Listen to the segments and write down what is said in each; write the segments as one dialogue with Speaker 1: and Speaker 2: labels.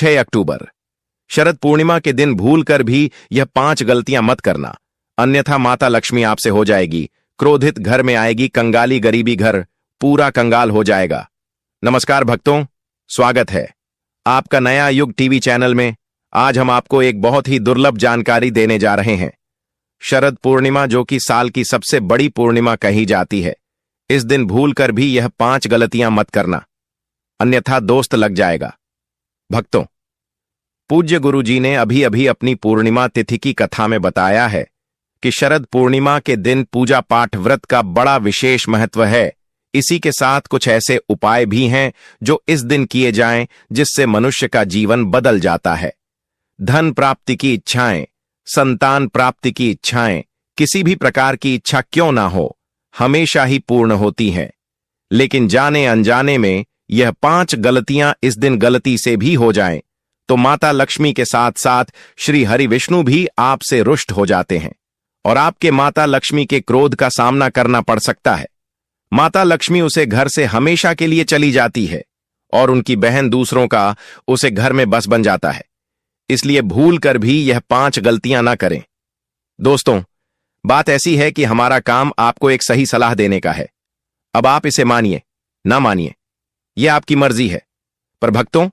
Speaker 1: 6 अक्टूबर। शरद पूर्णिमा के दिन भूलकर भी यह 5 गलतियां मत करना, अन्यथा माता लक्ष्मी आपसे हो जाएगी क्रोधित। घर में आएगी कंगाली, गरीबी घर पूरा कंगाल हो जाएगा। नमस्कार भक्तों, स्वागत है आपका नया युग टीवी चैनल में। आज हम आपको एक बहुत ही दुर्लभ जानकारी देने जा रहे हैं। शरद पूर्णिमा, जो कि साल की सबसे बड़ी पूर्णिमा कही जाती है, इस दिन भूलकर भी यह 5 गलतियां मत करना, अन्यथा दोस्त लग जाएगा। भक्तों, पूज्य गुरुजी ने अभी अभी अपनी पूर्णिमा तिथि की कथा में बताया है कि शरद पूर्णिमा के दिन पूजा पाठ व्रत का बड़ा विशेष महत्व है। इसी के साथ कुछ ऐसे उपाय भी हैं जो इस दिन किए जाएं जिससे मनुष्य का जीवन बदल जाता है। धन प्राप्ति की इच्छाएं, संतान प्राप्ति की इच्छाएं, किसी भी प्रकार की इच्छा क्यों ना हो, हमेशा ही पूर्ण होती हैं। लेकिन जाने अनजाने में यह 5 गलतियां इस दिन गलती से भी हो जाएं तो माता लक्ष्मी के साथ साथ श्री हरि विष्णु भी आपसे रुष्ट हो जाते हैं और आपके माता लक्ष्मी के क्रोध का सामना करना पड़ सकता है। माता लक्ष्मी उसे घर से हमेशा के लिए चली जाती है और उनकी बहन दूसरों का उसे घर में बस बन जाता है। इसलिए भूल कर भी यह 5 गलतियां ना करें। दोस्तों, बात ऐसी है कि हमारा काम आपको एक सही सलाह देने का है। अब आप इसे मानिए ना मानिए, यह आपकी मर्जी है। पर भक्तों,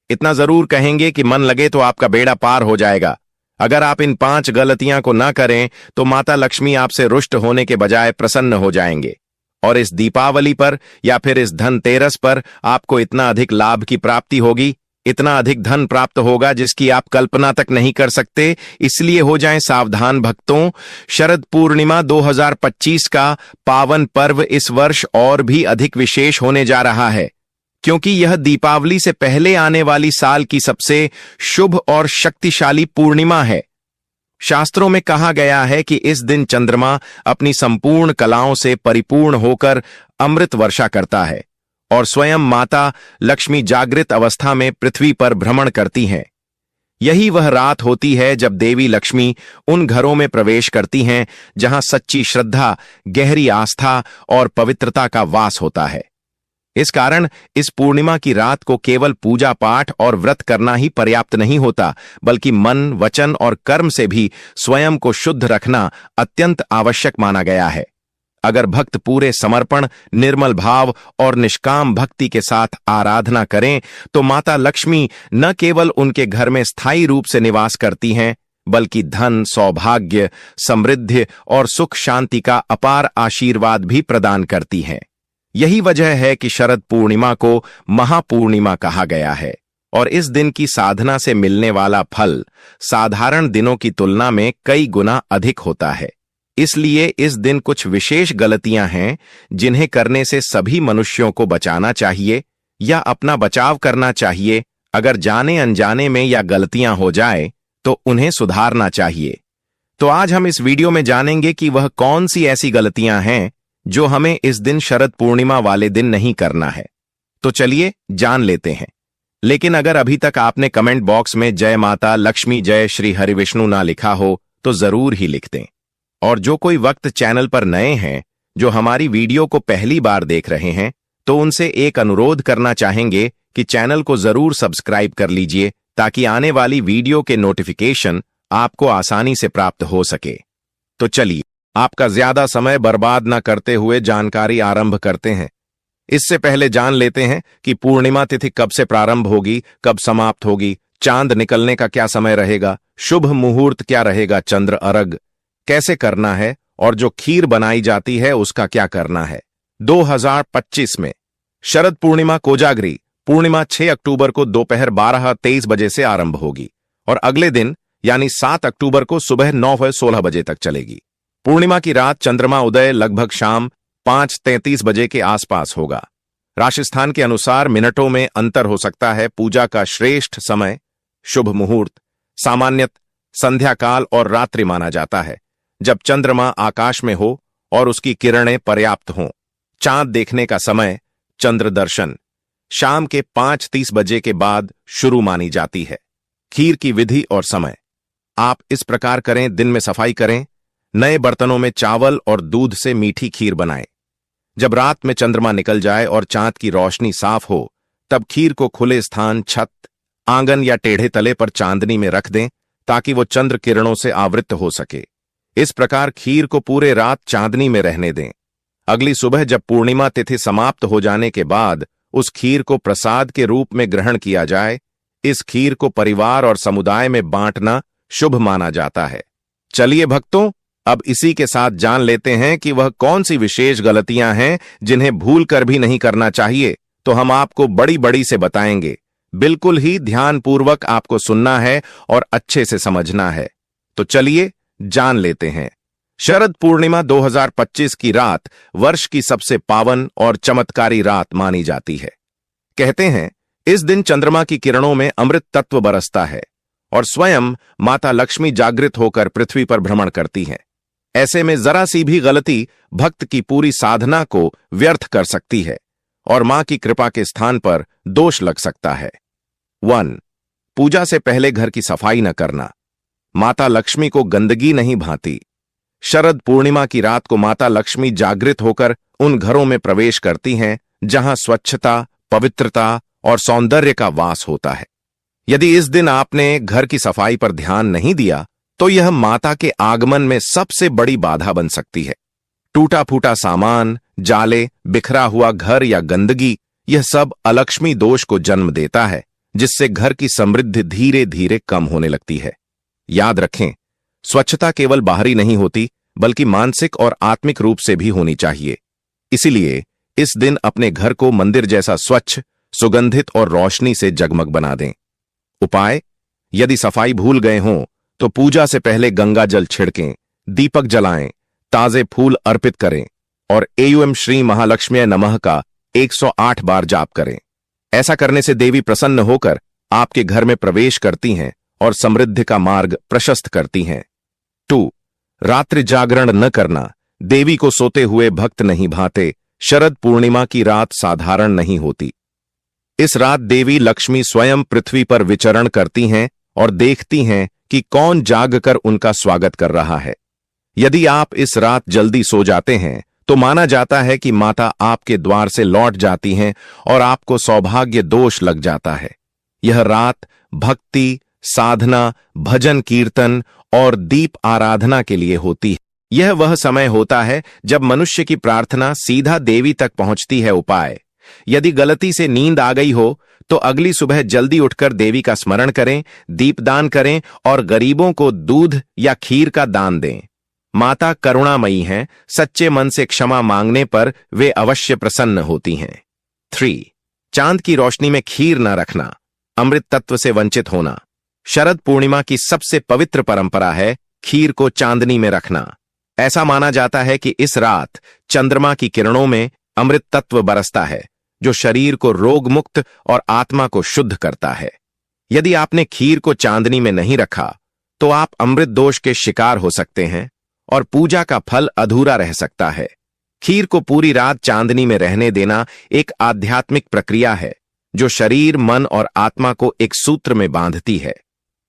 Speaker 1: इतना जरूर कहेंगे कि मन लगे तो आपका बेड़ा पार हो जाएगा। अगर आप इन 5 गलतियां को ना करें तो माता लक्ष्मी आपसे रुष्ट होने के बजाय प्रसन्न हो जाएंगे और इस दीपावली पर या फिर इस धनतेरस पर आपको इतना अधिक लाभ की प्राप्ति होगी, इतना अधिक धन प्राप्त होगा जिसकी आप कल्पना तक नहीं कर सकते। इसलिए हो जाएं सावधान भक्तों। शरद पूर्णिमा 2025 का पावन पर्व इस वर्ष और भी अधिक विशेष होने जा रहा है, क्योंकि यह दीपावली से पहले आने वाली साल की सबसे शुभ और शक्तिशाली पूर्णिमा है। शास्त्रों में कहा गया है कि इस दिन चंद्रमा अपनी संपूर्ण कलाओं से परिपूर्ण होकर अमृत वर्षा करता है और स्वयं माता लक्ष्मी जागृत अवस्था में पृथ्वी पर भ्रमण करती हैं। यही वह रात होती है जब देवी लक्ष्मी उन घरों में प्रवेश करती हैं जहां सच्ची श्रद्धा, गहरी आस्था और पवित्रता का वास होता है। इस कारण इस पूर्णिमा की रात को केवल पूजा पाठ और व्रत करना ही पर्याप्त नहीं होता, बल्कि मन, वचन और कर्म से भी स्वयं को शुद्ध रखना अत्यंत आवश्यक माना गया है। अगर भक्त पूरे समर्पण, निर्मल भाव और निष्काम भक्ति के साथ आराधना करें तो माता लक्ष्मी न केवल उनके घर में स्थायी रूप से निवास करती हैं, बल्कि धन, सौभाग्य, समृद्धि और सुख शांति का अपार आशीर्वाद भी प्रदान करती हैं। यही वजह है कि शरद पूर्णिमा को महापूर्णिमा कहा गया है और इस दिन की साधना से मिलने वाला फल साधारण दिनों की तुलना में कई गुना अधिक होता है। इसलिए इस दिन कुछ विशेष गलतियां हैं जिन्हें करने से सभी मनुष्यों को बचाना चाहिए या अपना बचाव करना चाहिए। अगर जाने अनजाने में या गलतियां हो जाए तो उन्हें सुधारना चाहिए। तो आज हम इस वीडियो में जानेंगे कि वह कौन सी ऐसी गलतियां हैं जो हमें इस दिन शरद पूर्णिमा वाले दिन नहीं करना है। तो चलिए जान लेते हैं। लेकिन अगर अभी तक आपने कमेंट बॉक्स में जय माता लक्ष्मी, जय श्री हरि विष्णु ना लिखा हो तो जरूर ही लिख दें। और जो कोई वक्त चैनल पर नए हैं, जो हमारी वीडियो को पहली बार देख रहे हैं, तो उनसे एक अनुरोध करना चाहेंगे कि चैनल को जरूर सब्सक्राइब कर लीजिए ताकि आने वाली वीडियो के नोटिफिकेशन आपको आसानी से प्राप्त हो सके। तो चलिए आपका ज्यादा समय बर्बाद न करते हुए जानकारी आरंभ करते हैं। इससे पहले जान लेते हैं कि पूर्णिमा तिथि कब से प्रारंभ होगी, कब समाप्त होगी, चांद निकलने का क्या समय रहेगा, शुभ मुहूर्त क्या रहेगा, चंद्र अर्घ कैसे करना है और जो खीर बनाई जाती है उसका क्या करना है। 2025 में शरद पूर्णिमा कोजागरी पूर्णिमा 6 अक्टूबर को दोपहर 12:23 बजे से आरंभ होगी और अगले दिन यानी 7 अक्टूबर को सुबह 9:16 बजे तक चलेगी। पूर्णिमा की रात चंद्रमा उदय लगभग शाम 5:33 बजे के आसपास होगा। राशिस्थान के अनुसार मिनटों में अंतर हो सकता है। पूजा का श्रेष्ठ समय, शुभ मुहूर्त सामान्यतः संध्या काल और रात्रि माना जाता है, जब चंद्रमा आकाश में हो और उसकी किरणें पर्याप्त हों। चांद देखने का समय, चंद्र दर्शन शाम के 5:30 बजे के बाद शुरू मानी जाती है। खीर की विधि और समय आप इस प्रकार करें। दिन में सफाई करें, नए बर्तनों में चावल और दूध से मीठी खीर बनाएं। जब रात में चंद्रमा निकल जाए और चांद की रोशनी साफ हो, तब खीर को खुले स्थान, छत, आंगन या टेढ़े तले पर चांदनी में रख दें ताकि वो चंद्र किरणों से आवृत हो सके। इस प्रकार खीर को पूरे रात चांदनी में रहने दें। अगली सुबह जब पूर्णिमा तिथि समाप्त हो जाने के बाद उस खीर को प्रसाद के रूप में ग्रहण किया जाए। इस खीर को परिवार और समुदाय में बांटना शुभ माना जाता है। चलिए भक्तों, अब इसी के साथ जान लेते हैं कि वह कौन सी विशेष गलतियां हैं जिन्हें भूल कर भी नहीं करना चाहिए। तो हम आपको बड़ी बड़ी से बताएंगे। बिल्कुल ही ध्यानपूर्वक आपको सुनना है और अच्छे से समझना है। तो चलिए जान लेते हैं। शरद पूर्णिमा 2025 की रात वर्ष की सबसे पावन और चमत्कारी रात मानी जाती है। कहते हैं इस दिन चंद्रमा की किरणों में अमृत तत्व बरसता है और स्वयं माता लक्ष्मी जागृत होकर पृथ्वी पर भ्रमण करती हैं। ऐसे में जरा सी भी गलती भक्त की पूरी साधना को व्यर्थ कर सकती है और मां की कृपा के स्थान पर दोष लग सकता है। 1. पूजा से पहले घर की सफाई न करना। माता लक्ष्मी को गंदगी नहीं भाती। शरद पूर्णिमा की रात को माता लक्ष्मी जागृत होकर उन घरों में प्रवेश करती हैं जहां स्वच्छता, पवित्रता और सौंदर्य का वास होता है। यदि इस दिन आपने घर की सफाई पर ध्यान नहीं दिया तो यह माता के आगमन में सबसे बड़ी बाधा बन सकती है। टूटा फूटा सामान, जाले, बिखरा हुआ घर या गंदगी, यह सब अलक्ष्मी दोष को जन्म देता है, जिससे घर की समृद्धि धीरे धीरे कम होने लगती है। याद रखें, स्वच्छता केवल बाहरी नहीं होती बल्कि मानसिक और आत्मिक रूप से भी होनी चाहिए। इसीलिए इस दिन अपने घर को मंदिर जैसा स्वच्छ, सुगंधित और रोशनी से जगमग बना दें। उपाय: यदि सफाई भूल गए हों तो पूजा से पहले गंगा जल छिड़कें, दीपक जलाएं, ताजे फूल अर्पित करें और एयम श्री महालक्ष्मी नमः का 108 बार जाप करें। ऐसा करने से देवी प्रसन्न होकर आपके घर में प्रवेश करती हैं और समृद्धि का मार्ग प्रशस्त करती हैं। 2. रात्रि जागरण न करना। देवी को सोते हुए भक्त नहीं भाते। शरद पूर्णिमा की रात साधारण नहीं होती। इस रात देवी लक्ष्मी स्वयं पृथ्वी पर विचरण करती हैं और देखती हैं कि कौन जागकर उनका स्वागत कर रहा है। यदि आप इस रात जल्दी सो जाते हैं तो माना जाता है कि माता आपके द्वार से लौट जाती हैं और आपको सौभाग्य दोष लग जाता है। यह रात भक्ति, साधना, भजन कीर्तन और दीप आराधना के लिए होती है। यह वह समय होता है जब मनुष्य की प्रार्थना सीधा देवी तक पहुंचती है। उपाय: यदि गलती से नींद आ गई हो तो अगली सुबह जल्दी उठकर देवी का स्मरण करें, दीपदान करें और गरीबों को दूध या खीर का दान दें। माता करुणामयी हैं, सच्चे मन से क्षमा मांगने पर वे अवश्य प्रसन्न होती हैं। 3. चांद की रोशनी में खीर न रखना। अमृत तत्व से वंचित होना। शरद पूर्णिमा की सबसे पवित्र परंपरा है खीर को चांदनी में रखना। ऐसा माना जाता है कि इस रात चंद्रमा की किरणों में अमृत तत्व बरसता है, जो शरीर को रोग मुक्त और आत्मा को शुद्ध करता है। यदि आपने खीर को चांदनी में नहीं रखा तो आप अमृत दोष के शिकार हो सकते हैं और पूजा का फल अधूरा रह सकता है। खीर को पूरी रात चांदनी में रहने देना एक आध्यात्मिक प्रक्रिया है जो शरीर, मन और आत्मा को एक सूत्र में बांधती है।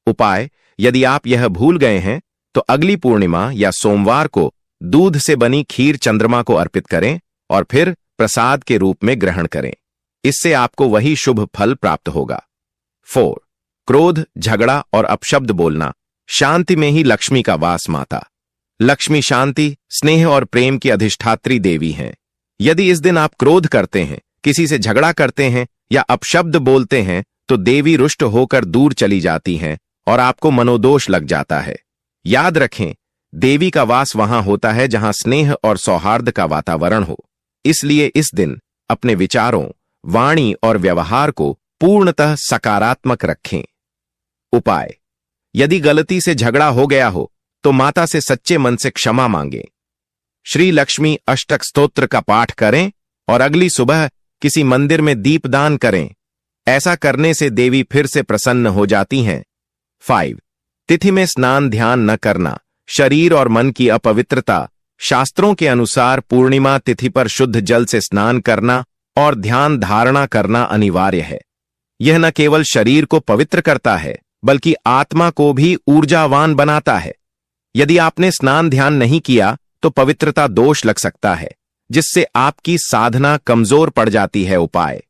Speaker 1: उपाय: यदि आप यह भूल गए हैं तो अगली पूर्णिमा या सोमवार को दूध से बनी खीर चंद्रमा को अर्पित करें और फिर प्रसाद के रूप में ग्रहण करें। इससे आपको वही शुभ फल प्राप्त होगा। 4. क्रोध, झगड़ा और अपशब्द बोलना। शांति में ही लक्ष्मी का वास। माता लक्ष्मी शांति, स्नेह और प्रेम की अधिष्ठात्री देवी हैं। यदि इस दिन आप क्रोध करते हैं, किसी से झगड़ा करते हैं या अपशब्द बोलते हैं तो देवी रुष्ट होकर दूर चली जाती हैं और आपको मनोदोष लग जाता है। याद रखें, देवी का वास वहां होता है जहां स्नेह और सौहार्द का वातावरण हो। इसलिए इस दिन अपने विचारों, वाणी और व्यवहार को पूर्णतः सकारात्मक रखें। उपाय: यदि गलती से झगड़ा हो गया हो तो माता से सच्चे मन से क्षमा मांगें। श्री लक्ष्मी अष्टक स्तोत्र का पाठ करें और अगली सुबह किसी मंदिर में दीपदान करें। ऐसा करने से देवी फिर से प्रसन्न हो जाती हैं। 5. तिथि में स्नान ध्यान न करना। शरीर और मन की अपवित्रता। शास्त्रों के अनुसार पूर्णिमा तिथि पर शुद्ध जल से स्नान करना और ध्यान धारणा करना अनिवार्य है। यह न केवल शरीर को पवित्र करता है बल्कि आत्मा को भी ऊर्जावान बनाता है। यदि आपने स्नान ध्यान नहीं किया तो पवित्रता दोष लग सकता है, जिससे आपकी साधना कमजोर पड़ जाती है। उपाय: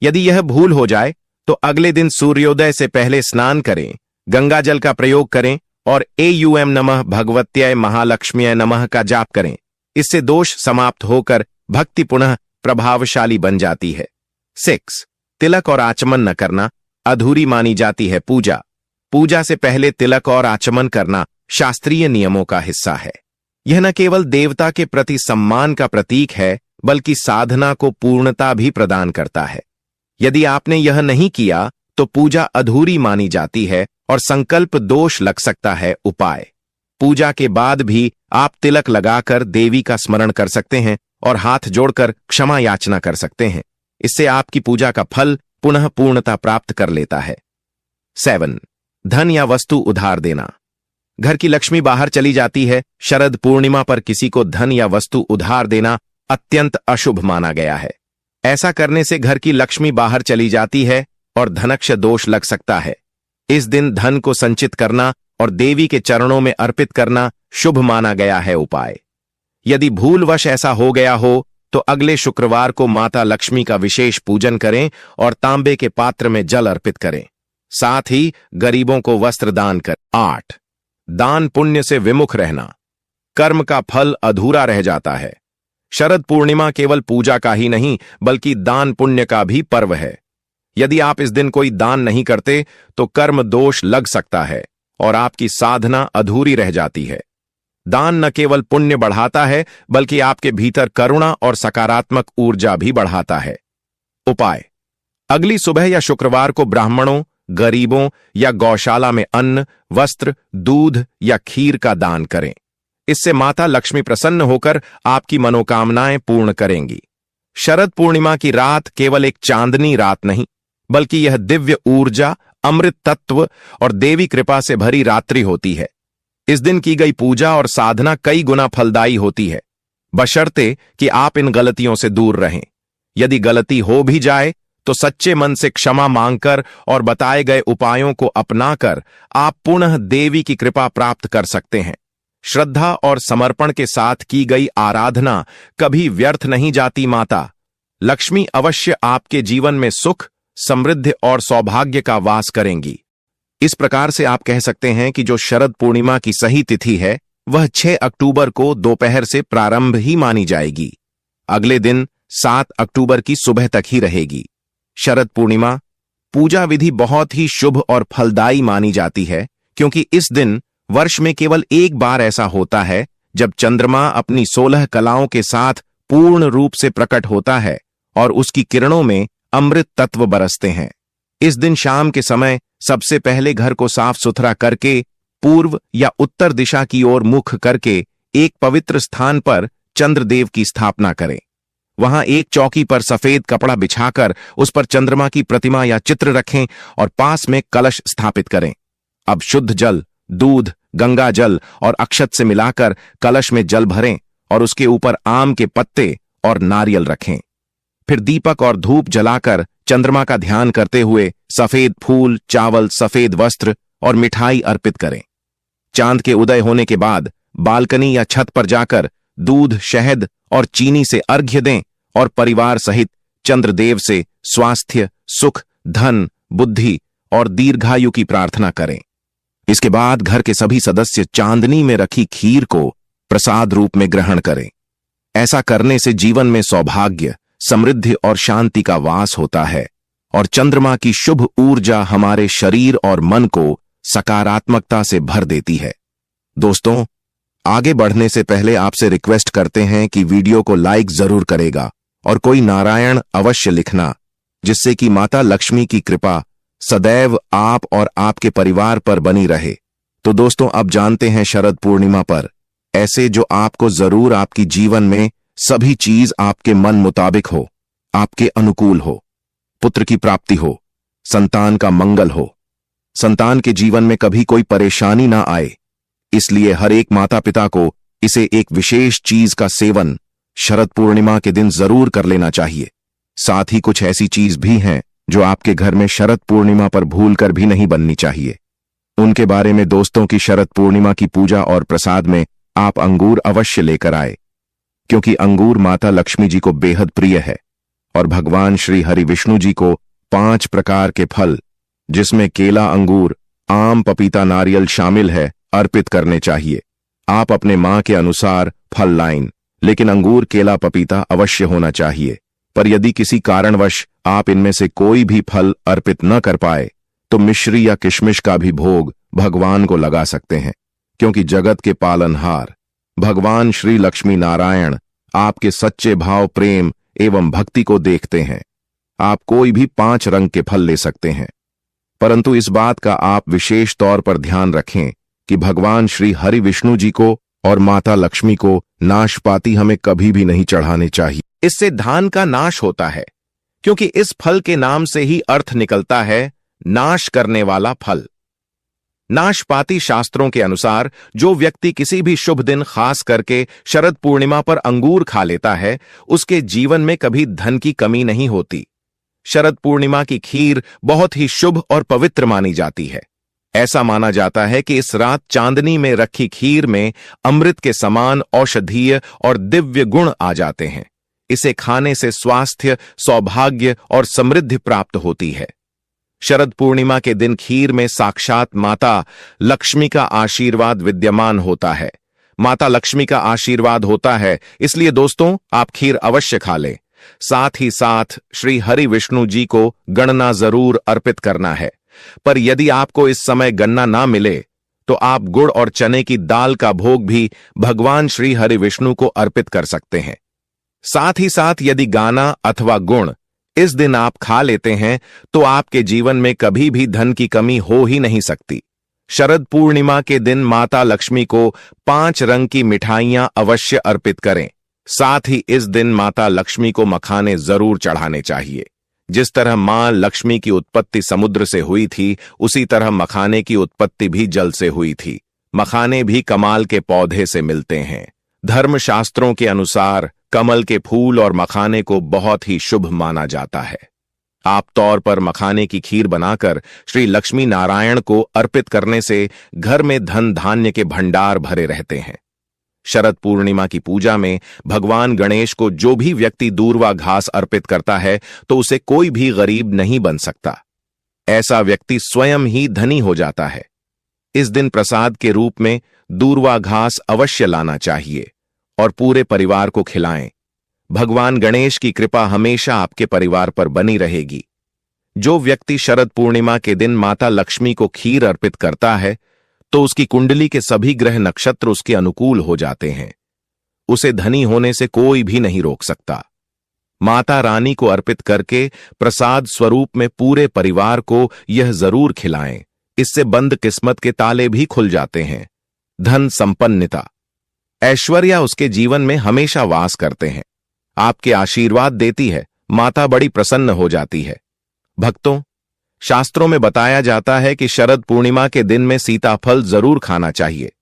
Speaker 1: यदि यह भूल हो जाए तो अगले दिन सूर्योदय से पहले स्नान करें, गंगा जल का प्रयोग करें और एयूएम नमः भगवत्याय महालक्ष्म्याय नमः का जाप करें। इससे दोष समाप्त होकर भक्ति पुनः प्रभावशाली बन जाती है। 6. तिलक और आचमन न करना अधूरी मानी जाती है पूजा। पूजा से पहले तिलक और आचमन करना शास्त्रीय नियमों का हिस्सा है। यह न केवल देवता के प्रति सम्मान का प्रतीक है, बल्कि साधना को पूर्णता भी प्रदान करता है। यदि आपने यह नहीं किया तो पूजा अधूरी मानी जाती है और संकल्प दोष लग सकता है। उपाय: पूजा के बाद भी आप तिलक लगाकर देवी का स्मरण कर सकते हैं और हाथ जोड़कर क्षमा याचना कर सकते हैं। इससे आपकी पूजा का फल पुनः पूर्णता प्राप्त कर लेता है। 7. धन या वस्तु उधार देना। घर की लक्ष्मी बाहर चली जाती है। शरद पूर्णिमा पर किसी को धन या वस्तु उधार देना अत्यंत अशुभ माना गया है। ऐसा करने से घर की लक्ष्मी बाहर चली जाती है और धनक्ष दोष लग सकता है। इस दिन धन को संचित करना और देवी के चरणों में अर्पित करना शुभ माना गया है। उपाय: यदि भूलवश ऐसा हो गया हो तो अगले शुक्रवार को माता लक्ष्मी का विशेष पूजन करें और तांबे के पात्र में जल अर्पित करें। साथ ही गरीबों को वस्त्र दान करें। 8. दान पुण्य से विमुख रहना। कर्म का फल अधूरा रह जाता है। शरद पूर्णिमा केवल पूजा का ही नहीं बल्कि दान पुण्य का भी पर्व है। यदि आप इस दिन कोई दान नहीं करते तो कर्म दोष लग सकता है और आपकी साधना अधूरी रह जाती है। दान न केवल पुण्य बढ़ाता है बल्कि आपके भीतर करुणा और सकारात्मक ऊर्जा भी बढ़ाता है। उपाय: अगली सुबह या शुक्रवार को ब्राह्मणों, गरीबों या गौशाला में अन्न, वस्त्र, दूध या खीर का दान करें। इससे माता लक्ष्मी प्रसन्न होकर आपकी मनोकामनाएं पूर्ण करेंगी। शरद पूर्णिमा की रात केवल एक चांदनी रात नहीं बल्कि यह दिव्य ऊर्जा, अमृत तत्व और देवी कृपा से भरी रात्रि होती है। इस दिन की गई पूजा और साधना कई गुना फलदायी होती है, बशर्ते कि आप इन गलतियों से दूर रहें। यदि गलती हो भी जाए तो सच्चे मन से क्षमा मांगकर और बताए गए उपायों को अपनाकर आप पुनः देवी की कृपा प्राप्त कर सकते हैं। श्रद्धा और समर्पण के साथ की गई आराधना कभी व्यर्थ नहीं जाती। माता लक्ष्मी अवश्य आपके जीवन में सुख, समृद्धि और सौभाग्य का वास करेंगी। इस प्रकार से आप कह सकते हैं कि जो शरद पूर्णिमा की सही तिथि है वह 6 अक्टूबर को दोपहर से प्रारंभ ही मानी जाएगी। अगले दिन 7 अक्टूबर की सुबह तक ही रहेगी। शरद पूर्णिमा पूजा विधि बहुत ही शुभ और फलदायी मानी जाती है, क्योंकि इस दिन वर्ष में केवल एक बार ऐसा होता है जब चंद्रमा अपनी 16 कलाओं के साथ पूर्ण रूप से प्रकट होता है और उसकी किरणों में अमृत तत्व बरसते हैं। इस दिन शाम के समय सबसे पहले घर को साफ सुथरा करके पूर्व या उत्तर दिशा की ओर मुख करके एक पवित्र स्थान पर चंद्रदेव की स्थापना करें। वहां एक चौकी पर सफेद कपड़ा बिछाकर उस पर चंद्रमा की प्रतिमा या चित्र रखें और पास में कलश स्थापित करें। अब शुद्ध जल, दूध, गंगा जल और अक्षत से मिलाकर कलश में जल भरें और उसके ऊपर आम के पत्ते और नारियल रखें। फिर दीपक और धूप जलाकर चंद्रमा का ध्यान करते हुए सफेद फूल, चावल, सफेद वस्त्र और मिठाई अर्पित करें। चांद के उदय होने के बाद बालकनी या छत पर जाकर दूध, शहद और चीनी से अर्घ्य दें और परिवार सहित चंद्रदेव से स्वास्थ्य, सुख, धन, बुद्धि और दीर्घायु की प्रार्थना करें। इसके बाद घर के सभी सदस्य चांदनी में रखी खीर को प्रसाद रूप में ग्रहण करें। ऐसा करने से जीवन में सौभाग्य, समृद्धि और शांति का वास होता है और चंद्रमा की शुभ ऊर्जा हमारे शरीर और मन को सकारात्मकता से भर देती है। दोस्तों, आगे बढ़ने से पहले आपसे रिक्वेस्ट करते हैं कि वीडियो को लाइक जरूर करेगा और कोई नारायण अवश्य लिखना, जिससे कि माता लक्ष्मी की कृपा सदैव आप और आपके परिवार पर बनी रहे। तो दोस्तों, अब जानते हैं शरद पूर्णिमा पर ऐसे जो आपको जरूर आपकी जीवन में सभी चीज आपके मन मुताबिक हो, आपके अनुकूल हो, पुत्र की प्राप्ति हो, संतान का मंगल हो, संतान के जीवन में कभी कोई परेशानी ना आए। इसलिए हर एक माता पिता को इसे एक विशेष चीज का सेवन शरद पूर्णिमा के दिन जरूर कर लेना चाहिए। साथ ही कुछ ऐसी चीज भी हैं जो आपके घर में शरद पूर्णिमा पर भूलकर भी नहीं बननी चाहिए। उनके बारे में दोस्तों की शरद पूर्णिमा की पूजा और प्रसाद में आप अंगूर अवश्य लेकर आए, क्योंकि अंगूर माता लक्ष्मी जी को बेहद प्रिय है और भगवान श्री हरि विष्णु जी को 5 प्रकार के फल, जिसमें केला, अंगूर, आम, पपीता, नारियल शामिल है, अर्पित करने चाहिए। आप अपने मां के अनुसार फल लाइन, लेकिन अंगूर, केला, पपीता अवश्य होना चाहिए। पर यदि किसी कारणवश आप इनमें से कोई भी फल अर्पित न कर पाए तो मिश्री या किशमिश का भी भोग भगवान को लगा सकते हैं, क्योंकि जगत के पालनहार भगवान श्री लक्ष्मी नारायण आपके सच्चे भाव, प्रेम एवं भक्ति को देखते हैं। आप कोई भी 5 रंग के फल ले सकते हैं, परंतु इस बात का आप विशेष तौर पर ध्यान रखें कि भगवान श्री हरि विष्णु जी को और माता लक्ष्मी को नाशपाती हमें कभी भी नहीं चढ़ाने चाहिए। इससे धान का नाश होता है, क्योंकि इस फल के नाम से ही अर्थ निकलता है नाश करने वाला फल। नाशपाती शास्त्रों के अनुसार जो व्यक्ति किसी भी शुभ दिन, खास करके शरद पूर्णिमा पर अंगूर खा लेता है, उसके जीवन में कभी धन की कमी नहीं होती। शरद पूर्णिमा की खीर बहुत ही शुभ और पवित्र मानी जाती है। ऐसा माना जाता है कि इस रात चांदनी में रखी खीर में अमृत के समान औषधीय और दिव्य गुण आ जाते हैं। इसे खाने से स्वास्थ्य, सौभाग्य और समृद्धि प्राप्त होती है। शरद पूर्णिमा के दिन खीर में साक्षात माता लक्ष्मी का आशीर्वाद विद्यमान होता है। माता लक्ष्मी का आशीर्वाद होता है, इसलिए दोस्तों आप खीर अवश्य खा लें। साथ ही साथ श्री हरि विष्णु जी को गणना जरूर अर्पित करना है। पर यदि आपको इस समय गन्ना ना मिले तो आप गुड़ और चने की दाल का भोग भी भगवान श्री हरि विष्णु को अर्पित कर सकते हैं। साथ ही साथ यदि गाना अथवा गुण इस दिन आप खा लेते हैं तो आपके जीवन में कभी भी धन की कमी हो ही नहीं सकती। शरद पूर्णिमा के दिन माता लक्ष्मी को 5 रंग की मिठाइयां अवश्य अर्पित करें। साथ ही इस दिन माता लक्ष्मी को मखाने जरूर चढ़ाने चाहिए। जिस तरह मां लक्ष्मी की उत्पत्ति समुद्र से हुई थी, उसी तरह मखाने की उत्पत्ति भी जल से हुई थी। मखाने भी कमाल के पौधे से मिलते हैं। धर्मशास्त्रों के अनुसार कमल के फूल और मखाने को बहुत ही शुभ माना जाता है। आप तौर पर मखाने की खीर बनाकर श्री लक्ष्मी नारायण को अर्पित करने से घर में धन धान्य के भंडार भरे रहते हैं। शरद पूर्णिमा की पूजा में भगवान गणेश को जो भी व्यक्ति दूर्वा घास अर्पित करता है तो उसे कोई भी गरीब नहीं बन सकता। ऐसा व्यक्ति स्वयं ही धनी हो जाता है। इस दिन प्रसाद के रूप में दूर्वा घास अवश्य लाना चाहिए और पूरे परिवार को खिलाएं। भगवान गणेश की कृपा हमेशा आपके परिवार पर बनी रहेगी। जो व्यक्ति शरद पूर्णिमा के दिन माता लक्ष्मी को खीर अर्पित करता है तो उसकी कुंडली के सभी ग्रह नक्षत्र उसके अनुकूल हो जाते हैं। उसे धनी होने से कोई भी नहीं रोक सकता। माता रानी को अर्पित करके प्रसाद स्वरूप में पूरे परिवार को यह जरूर खिलाएं। इससे बंद किस्मत के ताले भी खुल जाते हैं। धन संपन्नता, ऐश्वर्य उसके जीवन में हमेशा वास करते हैं। आपके आशीर्वाद देती है, माता बड़ी प्रसन्न हो जाती है। भक्तों, शास्त्रों में बताया जाता है कि शरद पूर्णिमा के दिन में सीताफल जरूर खाना चाहिए।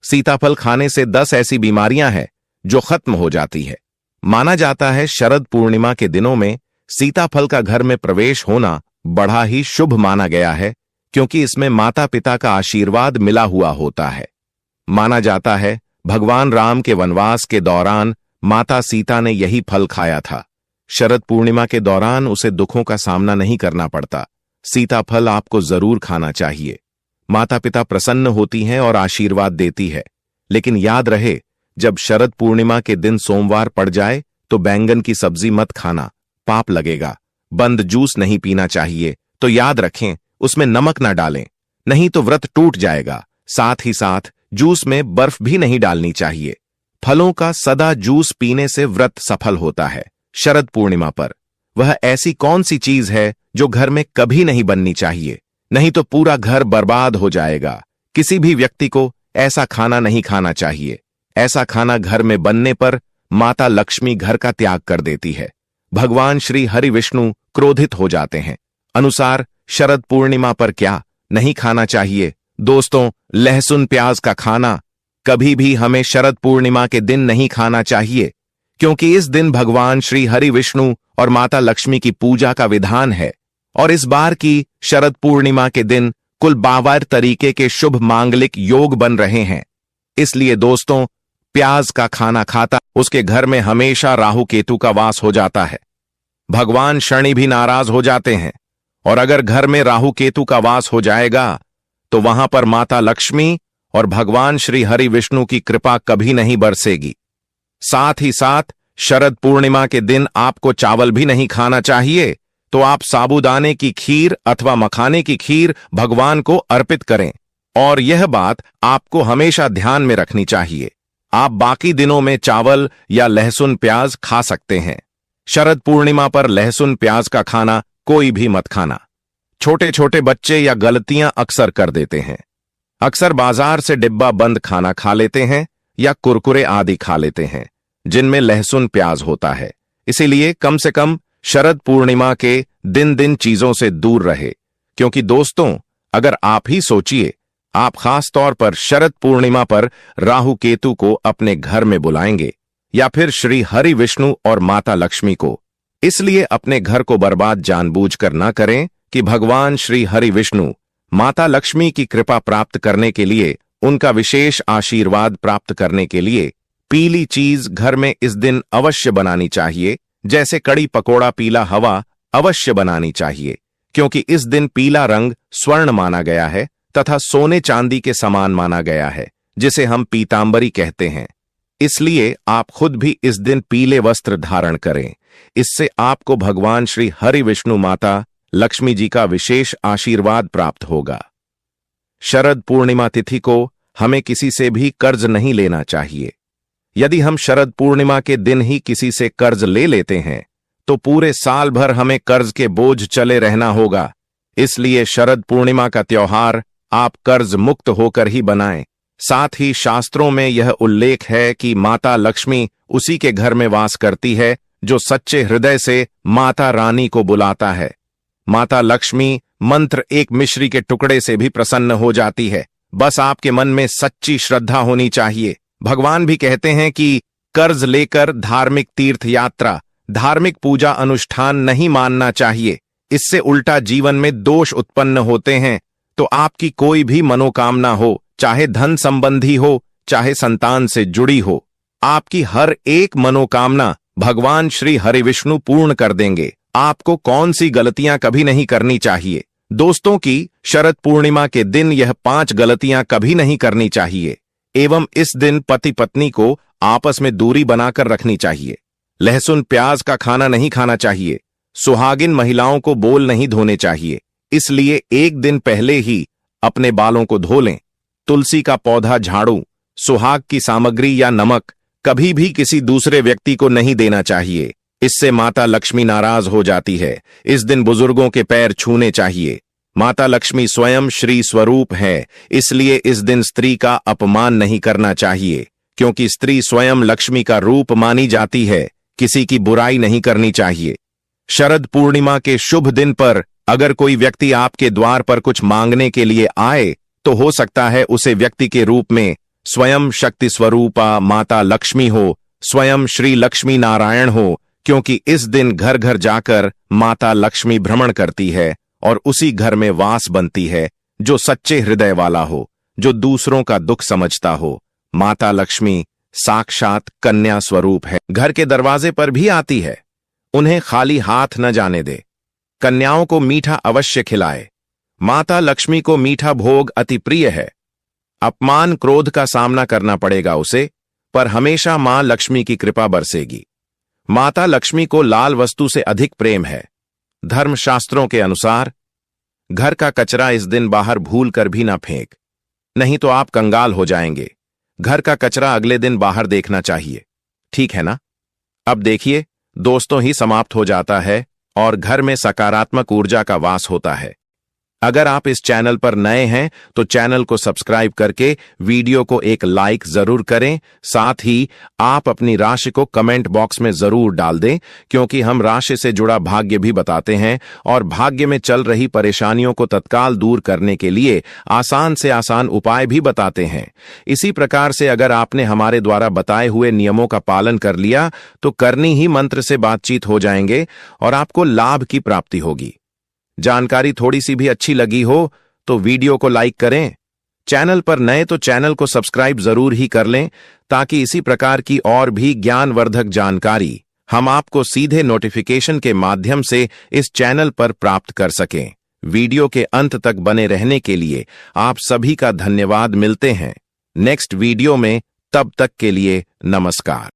Speaker 1: सीताफल खाने से 10 ऐसी बीमारियां हैं जो खत्म हो जाती है। माना जाता है शरद पूर्णिमा के दिनों में सीताफल का घर में प्रवेश होना बड़ा ही शुभ माना गया है, क्योंकि इसमें माता पिता का आशीर्वाद मिला हुआ होता है। माना जाता है भगवान राम के वनवास के दौरान माता सीता ने यही फल खाया था। शरद पूर्णिमा के दौरान उसे दुखों का सामना नहीं करना पड़ता। सीताफल आपको जरूर खाना चाहिए। माता पिता प्रसन्न होती हैं और आशीर्वाद देती है। लेकिन याद रहे, जब शरद पूर्णिमा के दिन सोमवार पड़ जाए तो बैंगन की सब्जी मत खाना, पाप लगेगा। बंद जूस नहीं पीना चाहिए, तो याद रखें उसमें नमक ना डालें, नहीं तो व्रत टूट जाएगा। साथ ही साथ जूस में बर्फ भी नहीं डालनी चाहिए। फलों का सदा जूस पीने से व्रत सफल होता है। शरद पूर्णिमा पर वह ऐसी कौन सी चीज है जो घर में कभी नहीं बननी चाहिए, नहीं तो पूरा घर बर्बाद हो जाएगा। किसी भी व्यक्ति को ऐसा खाना नहीं खाना चाहिए। ऐसा खाना घर में बनने पर माता लक्ष्मी घर का त्याग कर देती है। भगवान श्री हरि विष्णु क्रोधित हो जाते हैं। अनुसार शरद पूर्णिमा पर क्या नहीं खाना चाहिए? दोस्तों, लहसुन प्याज का खाना कभी भी हमें शरद पूर्णिमा के दिन नहीं खाना चाहिए, क्योंकि इस दिन भगवान श्री हरि विष्णु और माता लक्ष्मी की पूजा का विधान है। और इस बार की शरद पूर्णिमा के दिन कुल 52 तरीके के शुभ मांगलिक योग बन रहे हैं। इसलिए दोस्तों, प्याज का खाना खाता उसके घर में हमेशा राहु केतु का वास हो जाता है। भगवान शनि भी नाराज हो जाते हैं। और अगर घर में राहु केतु का वास हो जाएगा तो वहां पर माता लक्ष्मी और भगवान श्री हरि विष्णु की कृपा कभी नहीं बरसेगी। साथ ही साथ शरद पूर्णिमा के दिन आपको चावल भी नहीं खाना चाहिए, तो आप साबूदाने की खीर अथवा मखाने की खीर भगवान को अर्पित करें। और यह बात आपको हमेशा ध्यान में रखनी चाहिए, आप बाकी दिनों में चावल या लहसुन प्याज खा सकते हैं। शरद पूर्णिमा पर लहसुन प्याज का खाना कोई भी मत खाना। छोटे छोटे बच्चे या गलतियां अक्सर कर देते हैं, अक्सर बाजार से डिब्बा बंद खाना खा लेते हैं या कुरकुरे आदि खा लेते हैं जिनमें लहसुन प्याज होता है। इसीलिए कम से कम शरद पूर्णिमा के दिन चीजों से दूर रहे। क्योंकि दोस्तों, अगर आप ही सोचिए, आप खास तौर पर शरद पूर्णिमा पर राहु केतु को अपने घर में बुलाएंगे या फिर श्री हरि विष्णु और माता लक्ष्मी को, इसलिए अपने घर को बर्बाद जानबूझकर न करें कि भगवान श्री हरि विष्णु माता लक्ष्मी की कृपा प्राप्त करने के लिए, उनका विशेष आशीर्वाद प्राप्त करने के लिए पीली चीज घर में इस दिन अवश्य बनानी चाहिए। जैसे कड़ी पकोड़ा पीला हवा अवश्य बनानी चाहिए, क्योंकि इस दिन पीला रंग स्वर्ण माना गया है तथा सोने चांदी के समान माना गया है, जिसे हम पीतांबरी कहते हैं। इसलिए आप खुद भी इस दिन पीले वस्त्र धारण करें। इससे आपको भगवान श्री हरि विष्णु माता लक्ष्मी जी का विशेष आशीर्वाद प्राप्त होगा। शरद पूर्णिमा तिथि को हमें किसी से भी कर्ज नहीं लेना चाहिए। यदि हम शरद पूर्णिमा के दिन ही किसी से कर्ज ले लेते हैं तो पूरे साल भर हमें कर्ज के बोझ चले रहना होगा। इसलिए शरद पूर्णिमा का त्योहार आप कर्ज मुक्त होकर ही बनाएं। साथ ही शास्त्रों में यह उल्लेख है कि माता लक्ष्मी उसी के घर में वास करती है जो सच्चे हृदय से माता रानी को बुलाता है। माता लक्ष्मी मंत्र एक मिश्री के टुकड़े से भी प्रसन्न हो जाती है। बस आपके मन में सच्ची श्रद्धा होनी चाहिए। भगवान भी कहते हैं कि कर्ज लेकर धार्मिक तीर्थ यात्रा, धार्मिक पूजा अनुष्ठान नहीं मानना चाहिए। इससे उल्टा जीवन में दोष उत्पन्न होते हैं। तो आपकी कोई भी मनोकामना हो, चाहे धन संबंधी हो, चाहे संतान से जुड़ी हो, आपकी हर एक मनोकामना भगवान श्री हरि विष्णु पूर्ण कर देंगे। आपको कौन सी गलतियां कभी नहीं करनी चाहिए दोस्तों की शरद पूर्णिमा के दिन यह 5 गलतियां कभी नहीं करनी चाहिए। एवं इस दिन पति पत्नी को आपस में दूरी बनाकर रखनी चाहिए। लहसुन प्याज का खाना नहीं खाना चाहिए। सुहागिन महिलाओं को बोल नहीं धोने चाहिए, इसलिए एक दिन पहले ही अपने बालों को धो लें। तुलसी का पौधा, झाड़ू, सुहाग की सामग्री या नमक कभी भी किसी दूसरे व्यक्ति को नहीं देना चाहिए। इससे माता लक्ष्मी नाराज हो जाती है। इस दिन बुजुर्गों के पैर छूने चाहिए। माता लक्ष्मी स्वयं श्री स्वरूप है, इसलिए इस दिन स्त्री का अपमान नहीं करना चाहिए, क्योंकि स्त्री स्वयं लक्ष्मी का रूप मानी जाती है। किसी की बुराई नहीं करनी चाहिए। शरद पूर्णिमा के शुभ दिन पर अगर कोई व्यक्ति आपके द्वार पर कुछ मांगने के लिए आए तो हो सकता है उसे व्यक्ति के रूप में स्वयं शक्ति स्वरूपा माता लक्ष्मी हो, स्वयं श्री लक्ष्मी नारायण हो, क्योंकि इस दिन घर घर जाकर माता लक्ष्मी भ्रमण करती है और उसी घर में वास बनती है जो सच्चे हृदय वाला हो, जो दूसरों का दुख समझता हो। माता लक्ष्मी साक्षात कन्या स्वरूप है, घर के दरवाजे पर भी आती है। उन्हें खाली हाथ न जाने दे। कन्याओं को मीठा अवश्य खिलाए। माता लक्ष्मी को मीठा भोग अति प्रिय है। अपमान क्रोध का सामना करना पड़ेगा उसे, पर हमेशा मां लक्ष्मी की कृपा बरसेगी। माता लक्ष्मी को लाल वस्तु से अधिक प्रेम है। धर्मशास्त्रों के अनुसार घर का कचरा इस दिन बाहर भूल कर भी ना फेंक, नहीं तो आप कंगाल हो जाएंगे। घर का कचरा अगले दिन बाहर देखना चाहिए, ठीक है ना? अब देखिए दोस्तों, ही समाप्त हो जाता है और घर में सकारात्मक ऊर्जा का वास होता है। अगर आप इस चैनल पर नए हैं तो चैनल को सब्सक्राइब करके वीडियो को एक लाइक जरूर करें। साथ ही आप अपनी राशि को कमेंट बॉक्स में जरूर डाल दें, क्योंकि हम राशि से जुड़ा भाग्य भी बताते हैं और भाग्य में चल रही परेशानियों को तत्काल दूर करने के लिए आसान से आसान उपाय भी बताते हैं। इसी प्रकार से अगर आपने हमारे द्वारा बताए हुए नियमों का पालन कर लिया तो करनी ही मंत्र से बातचीत हो जाएंगे और आपको लाभ की प्राप्ति होगी। जानकारी थोड़ी सी भी अच्छी लगी हो तो वीडियो को लाइक करें। चैनल पर नए तो चैनल को सब्सक्राइब जरूर ही कर लें, ताकि इसी प्रकार की और भी ज्ञानवर्धक जानकारी हम आपको सीधे नोटिफिकेशन के माध्यम से इस चैनल पर प्राप्त कर सकें। वीडियो के अंत तक बने रहने के लिए आप सभी का धन्यवाद। मिलते हैं नेक्स्ट वीडियो में, तब तक के लिए नमस्कार।